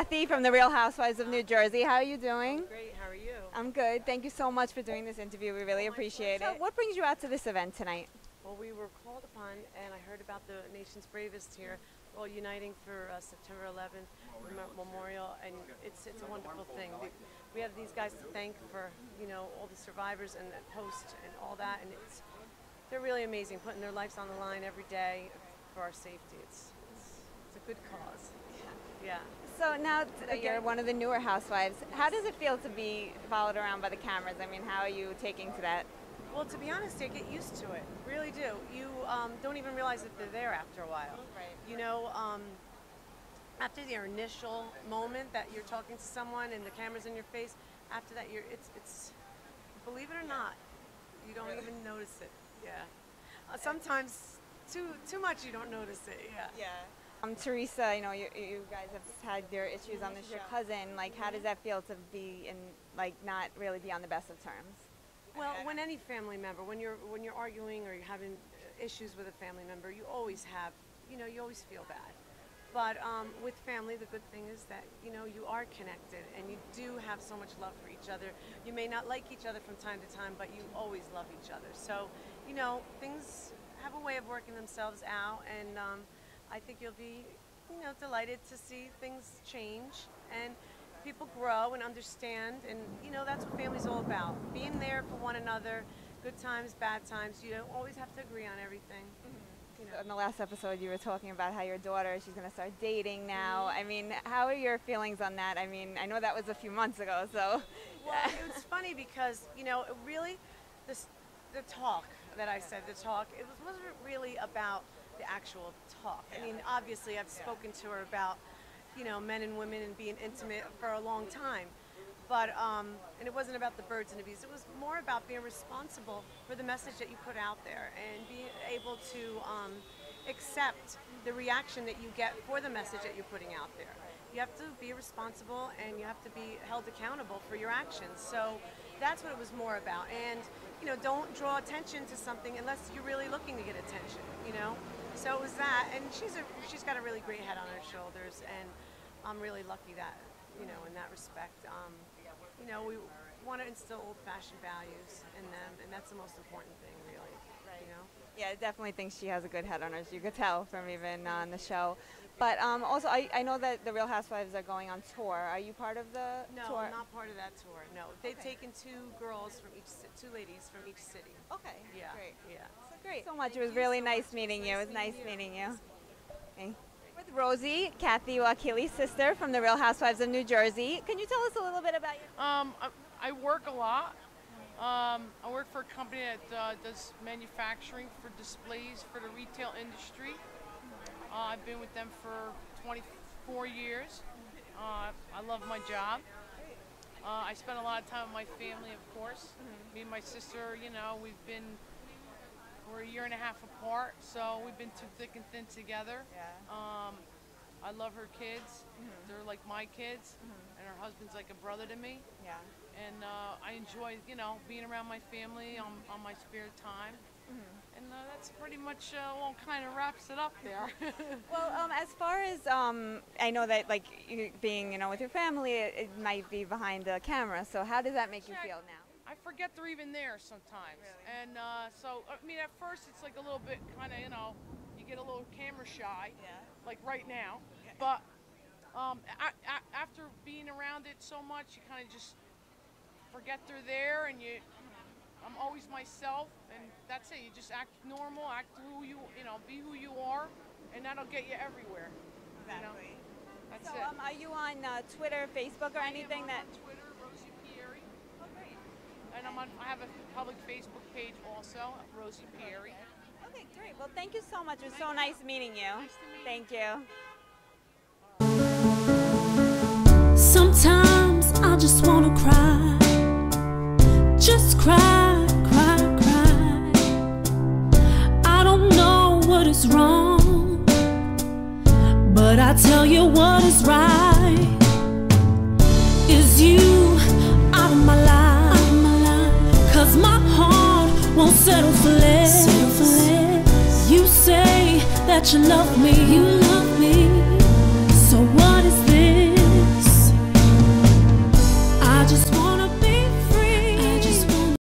Kathy from the Real Housewives of New Jersey. How are you doing? Great, how are you? I'm good. Thank you so much for doing this interview. We really appreciate it. What brings you out to this event tonight? Well, we were called upon, and I heard about the Nations Bravest here, all uniting for September 11th Memorial, and it's a wonderful thing. We have these guys to thank for, you know, all the survivors and the post and all that, and they're really amazing, putting their lives on the line every day for our safety. It's a good cause. Yeah. So now you're one of the newer housewives. How does it feel to be followed around by the cameras? I mean, how are you taking to that? Well, to be honest, you get used to it. Really do. You don't even realize that they're there after a while. Right. You know, after your initial moment that you're talking to someone and the camera's in your face, after that, it's believe it or not, you don't even notice it. Yeah. Sometimes too much, you don't notice it. Yeah. Yeah. Teresa, you know, you guys have had your issues on this. Your cousin, like, how does that feel to be not really be on the best of terms? Well, when any family member, when you're arguing or you're having issues with a family member, you always have, you know, you always feel bad. But with family, the good thing is that, you know, you are connected and you do have so much love for each other. You may not like each other from time to time, but you always love each other. So, you know, things have a way of working themselves out, and I think you'll be, you know, delighted to see things change and people grow and understand, and you know, that's what family's all about. Being there for one another, good times, bad times. You don't always have to agree on everything. Mm-hmm. You know, in the last episode, you were talking about how your daughter, she's going to start dating now. I mean, how are your feelings on that? I mean, I know that was a few months ago, so. Well, it was funny because, you know, really, the talk that I said, it wasn't really about the actual talk. I mean, obviously, I've spoken to her about, you know, men and women and being intimate for a long time, but and it wasn't about the birds and the bees. It was more about being responsible for the message that you put out there and being able to accept the reaction that you get for the message that you're putting out there. You have to be responsible and you have to be held accountable for your actions. So that's what it was more about. And you know, don't draw attention to something unless you're really looking to get attention. You know. So it was that, and she's got a really great head on her shoulders, and I'm really lucky that, you know, in that respect, you know, we want to instill old-fashioned values in them, and that's the most important thing, really. Right. You know. Yeah, I definitely think she has a good head on her. You could tell from even on the show. But also, I know that the Real Housewives are going on tour. Are you part of the tour? No, I'm not part of that tour. No, they've taken two ladies from each city. Okay. Yeah. Great. Yeah. So great. So much. It was really nice meeting you. It was nice meeting you. Okay. With Rosie, Kathy Wakile, sister from the Real Housewives of New Jersey. Can you tell us a little bit about you? I work a lot. I work for a company that does manufacturing for displays for the retail industry. I've been with them for 24 years. I love my job. I spend a lot of time with my family, of course. Me and my sister, you know, we're a year and a half apart, so we've been through thick and thin together. Yeah. I love her kids. They're like my kids, and her husband's like a brother to me. Yeah. And I enjoy, you know, being around my family on my spare time. And that's pretty much all kind of wraps it up there. Well, as far as I know that like you being, you know, with your family, it might be behind the camera. So how does that make you feel now? I forget they're even there sometimes. Really? And so I mean, at first it's like a little bit kind of, you know, you get a little camera shy, like right now. Yeah. But after being around it so much, you kind of just forget they're there, and I'm always myself, and that's it. You just act normal, act who you know, be who you are, and that'll get you everywhere. Exactly. You know? That's so, it. Are you on Twitter, Facebook, or anything? I'm on Twitter, Rosie Pierre. Oh, great. And I have a public Facebook page also, Rosie Pierre. Okay, great. Well, thank you so much. It was so nice meeting you. Nice to meet you. Thank you. Sometimes I just want to cry. Just cry, cry, cry. I don't know what is wrong, but I tell you what is right. Is you out of my life, 'cause my heart won't settle for less. You say that you love me,